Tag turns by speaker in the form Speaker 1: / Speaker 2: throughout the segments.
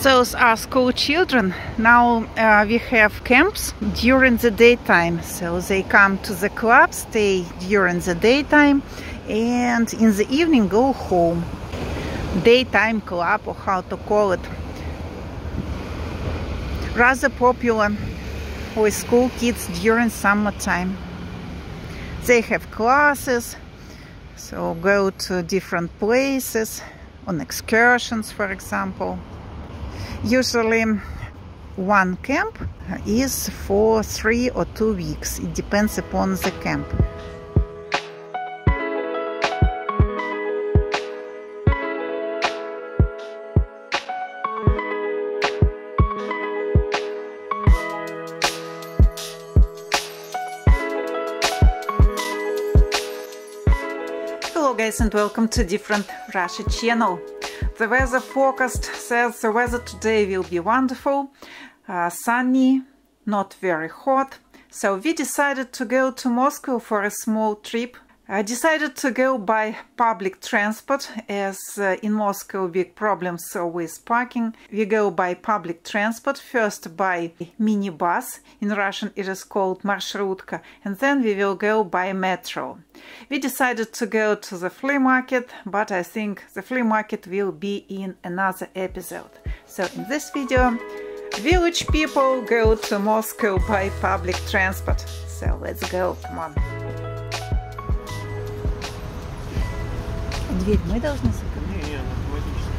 Speaker 1: Those are school children. Now we have camps during the daytime, so they come to the club, stay during the daytime, and in the evening go home. Daytime club, or how to call it. Rather popular with school kids during summertime. They have classes, so go to different places, on excursions, for example. Usually one camp is for 3 or 2 weeks. It depends upon the camp. Hello guys, and welcome to Different Russia channel. The weather forecast says the weather today will be wonderful, sunny, not very hot. So we decided to go to Moscow for a small trip. I decided to go by public transport, as in Moscow big problems with parking. We go by public transport, first by minibus, in Russian it is called marshrutka, and then we will go by metro. We decided to go to the flea market, but I think the flea market will be in another episode. So in this video, village people go to Moscow by public transport. So let's go, come on. Дверь мы должны закрыть? Не, автоматически.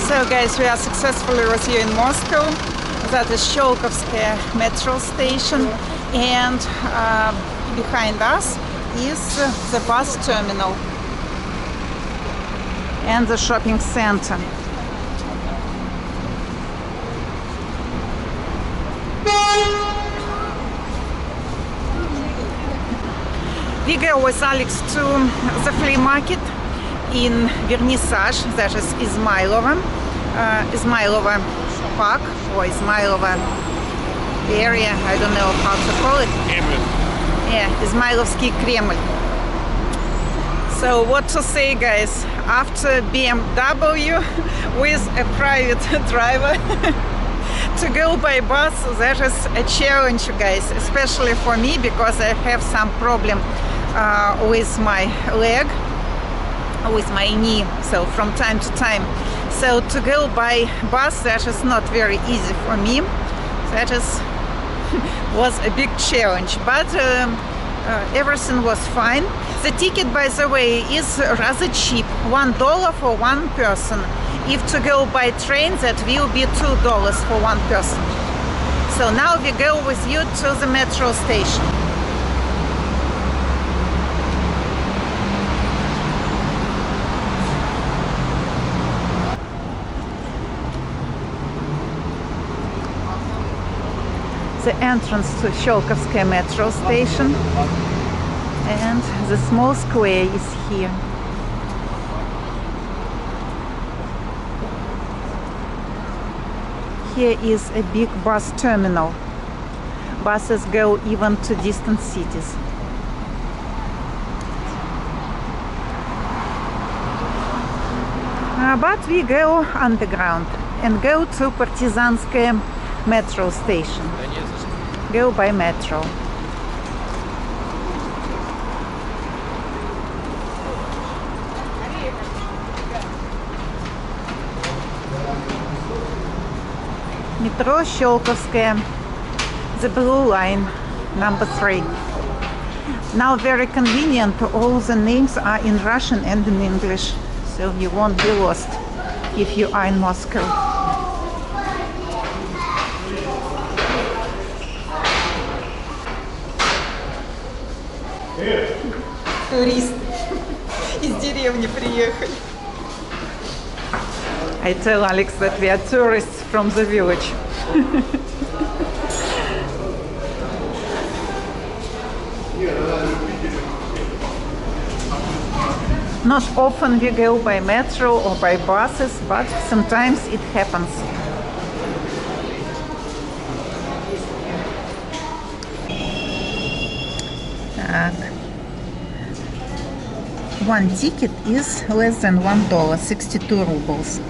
Speaker 1: So guys, we are successfully with you in Moscow. That is Sholkovskaya metro station, and behind us is the bus terminal and the shopping center. We go with Alex to the flea market in Vernissage, that is Izmailova Park or Izmailova area, I don't know how to call it. Yeah, Izmailovsky Kreml. So what to say, guys, after BMW with a private driver to go by bus, that is a challenge, guys, especially for me, because I have some problem with my leg, with my knee, so from time to time. So to go by bus, that is not very easy for me. That was a big challenge, but everything was fine. The ticket, by the way, is rather cheap, $1 for one person. If to go by train, that will be $2 for one person. So now we go with you to the metro station. The entrance to Sholkovskaya metro station, and the small square is here. Here is a big bus terminal. Buses go even to distant cities. But we go underground and go to Partizanskaya metro station. Go by metro. Metro Sholkovskaya, the blue line, number 3. Now very convenient, all the names are in Russian and in English, so you won't be lost if you are in Moscow. Туристы из деревни приехали. I tell Alex that we are tourists from the village. Not often we go by metro or by buses, but sometimes it happens. One ticket is less than $1, 62 rubles.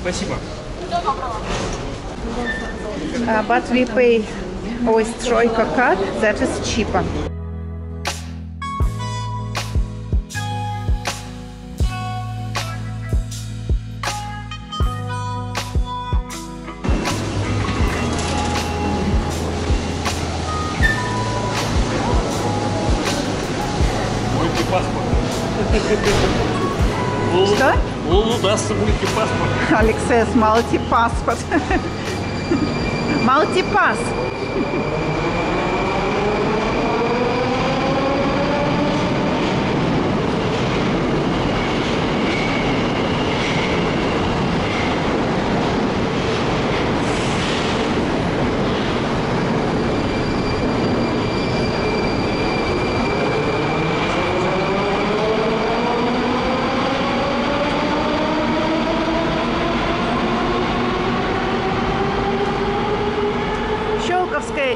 Speaker 2: Спасибо.
Speaker 1: But we pay with Troika card, that is cheaper.
Speaker 2: Мультипаспорт.
Speaker 1: Что?
Speaker 2: Он удастся мультипаспорт.
Speaker 1: Alex says multi-passport. Multi-pass.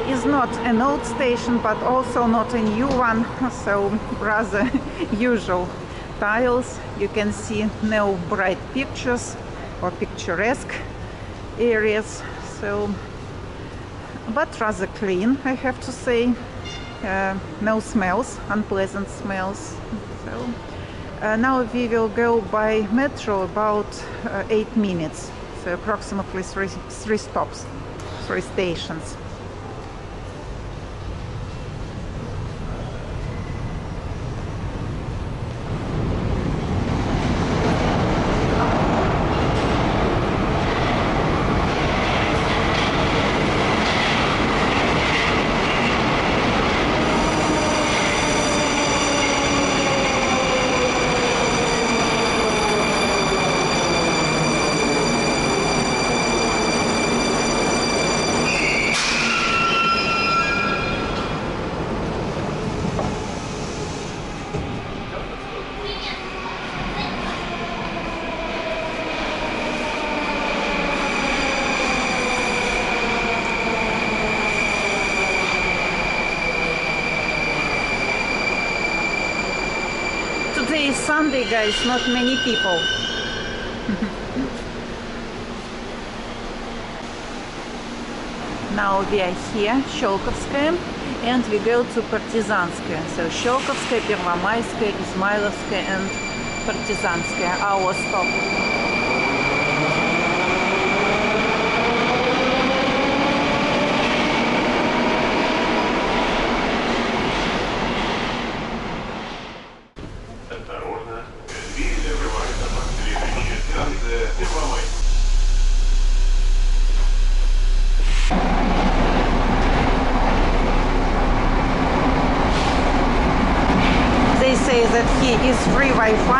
Speaker 1: Is not an old station, but also not a new one, so rather usual tiles. You can see no bright pictures or picturesque areas, so but rather clean, I have to say. No smells, unpleasant smells. So now we will go by metro about 8 minutes, so approximately three stops, 3 stations. Today is Sunday, guys, not many people. Now we are here, Sholkovskaya, and we go to Partizanskaya. So Sholkovskaya, Первомайская, Измайловская and Partizanskaya, our stop.
Speaker 2: Осторожно, двери закрываются. Следующая станция Первомайская.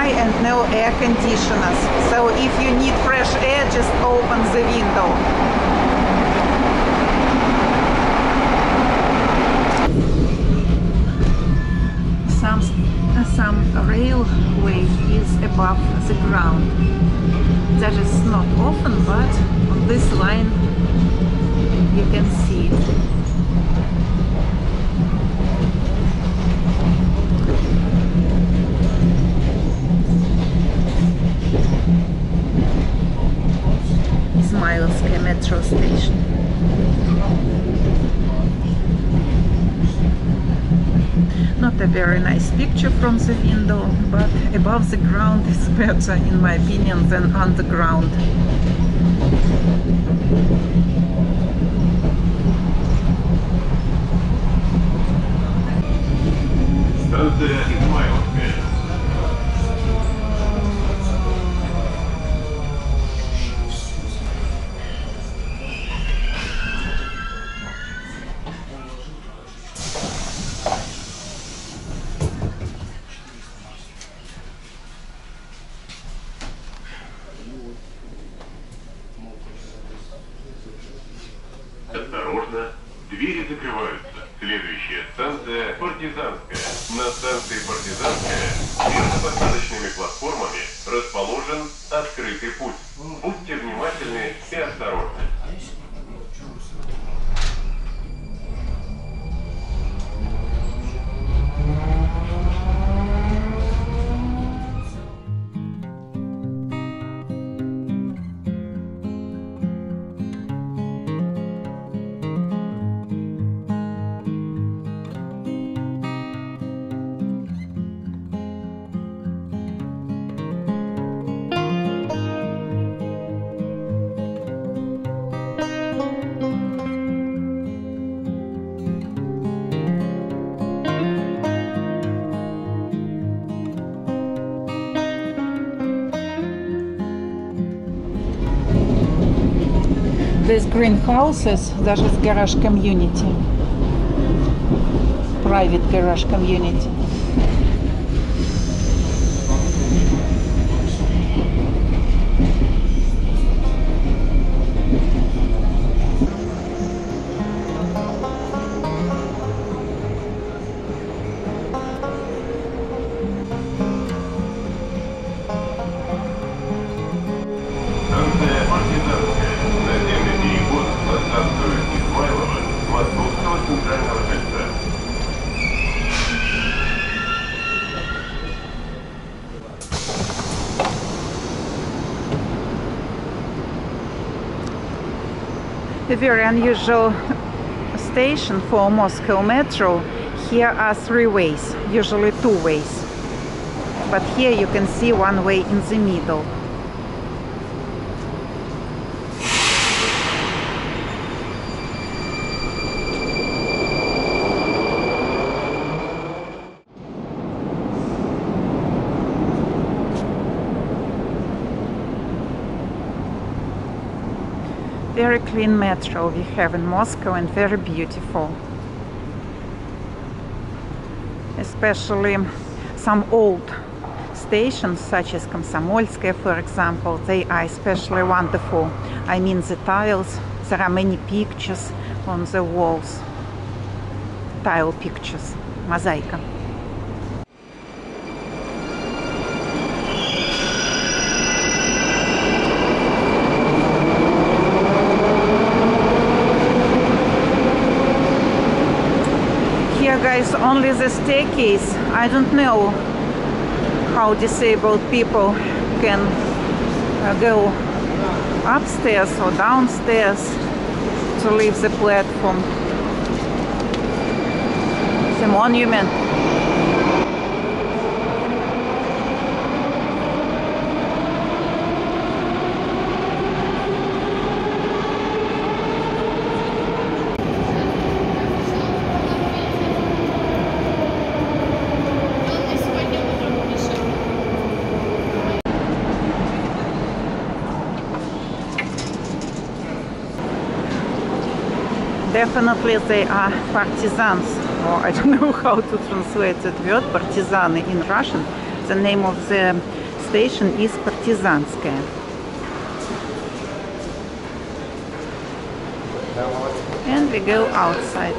Speaker 1: dry and no air conditioners. So if you need fresh air, just open the window. Some railway is above the ground. That is not often, but on this line you can see it. Izmailske metro station. Not a very nice picture from the window, but above the ground is better, in my opinion, than underground.
Speaker 3: Станция Измайловская. Осторожно, двери закрываются. Следующая станция Партизанская. На станции Партизанская между посадочными платформами расположен открытый путь. Будьте внимательны и осторожны.
Speaker 1: These greenhouses, даже с garage community, private garage community.
Speaker 3: Станция Партизанская. Наземный переход на станцию Измайлова Московского центрального кольца.
Speaker 1: A very unusual station for Moscow Metro. Here are three ways, usually two ways. But here you can see one way in the middle. Very clean metro we have in Moscow and very beautiful. Especially some old stations such as Komsomolskaya, for example, they are especially wonderful. I mean the tiles, there are many pictures on the walls. Tile pictures, мозаика. Guys, only the staircase. I don't know how disabled people can go upstairs or downstairs to leave the platform. The monument. Definitely they are partisans, or I don't know how to translate that word, partisаны in Russian. The name of the station is Partizanskaya. And we go outside.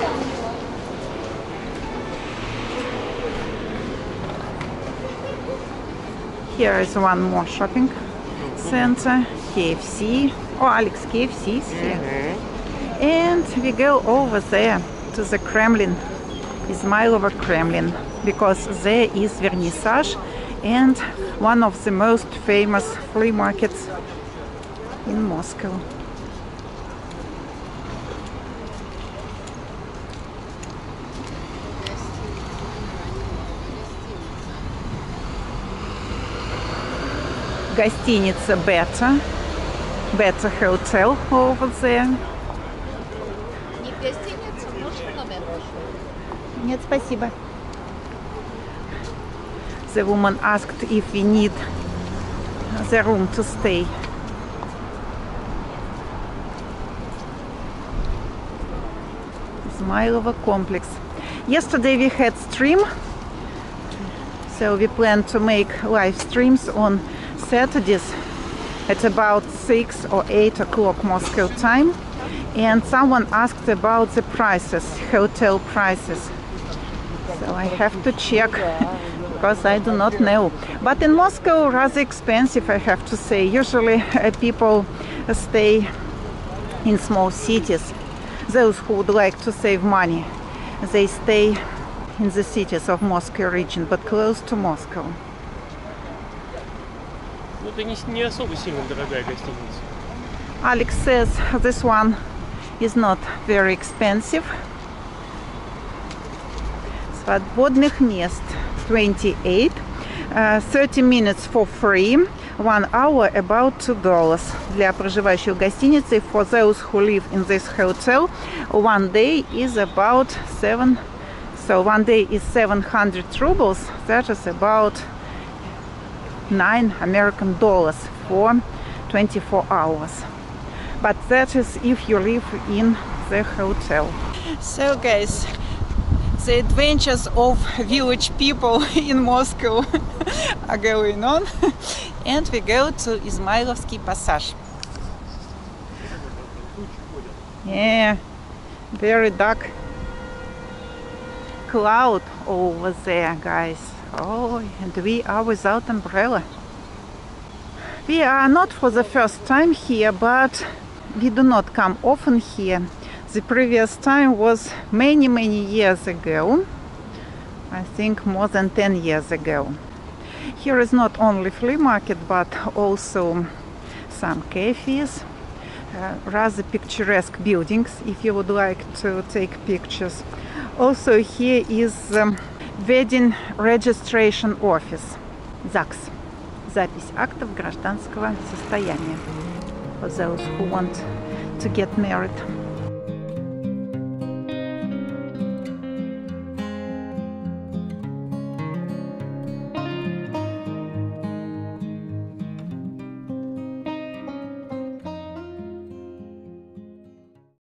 Speaker 1: Here is one more shopping center, KFC. Oh, Alex, KFC is here. And we go over there to the Kremlin, Izmailovo Kremlin, because there is vernissage and one of the most famous flea markets in Moscow. Гостиница Better Hotel over there.
Speaker 4: Не в гостиницу, можно номер?
Speaker 1: Нет, спасибо. The woman asked if we need the room to stay. Izmailovo complex. Yesterday we had stream, so we plan to make live streams on Saturdays at about 6 or 8 o'clock Moscow time. And someone asked about the prices, hotel prices. So I have to check because I do not know. But in Moscow, rather expensive, I have to say. Usually people stay in small cities. Those who would like to save money, they stay in the cities of Moscow region, but close to Moscow.
Speaker 2: Ну, это не особо сильно дорогая гостиница.
Speaker 1: Alex says this one is not very expensive. Свободных мест 28, 30 minutes for free, 1 hour about $2 для проживающих в гостинице. For those who live in this hotel, 1 day is about 7. So 1 day is 700 rubles. That is about $9 American for 24 hours. But that is if you live in the hotel. So guys, the adventures of village people in Moscow are going on. And we go to Izmailovsky Passage. Yeah, very dark cloud over there, guys. Oh, and we are without umbrella. We are not for the first time here, but we do not come often here. The previous time was many years ago. I think more than 10 years ago. Here is not only flea market, but also some cafes, rather picturesque buildings if you would like to take pictures. Also here is Wedding Registration Office, ЗАГС, запись актов гражданского состояния, for those who want to get married.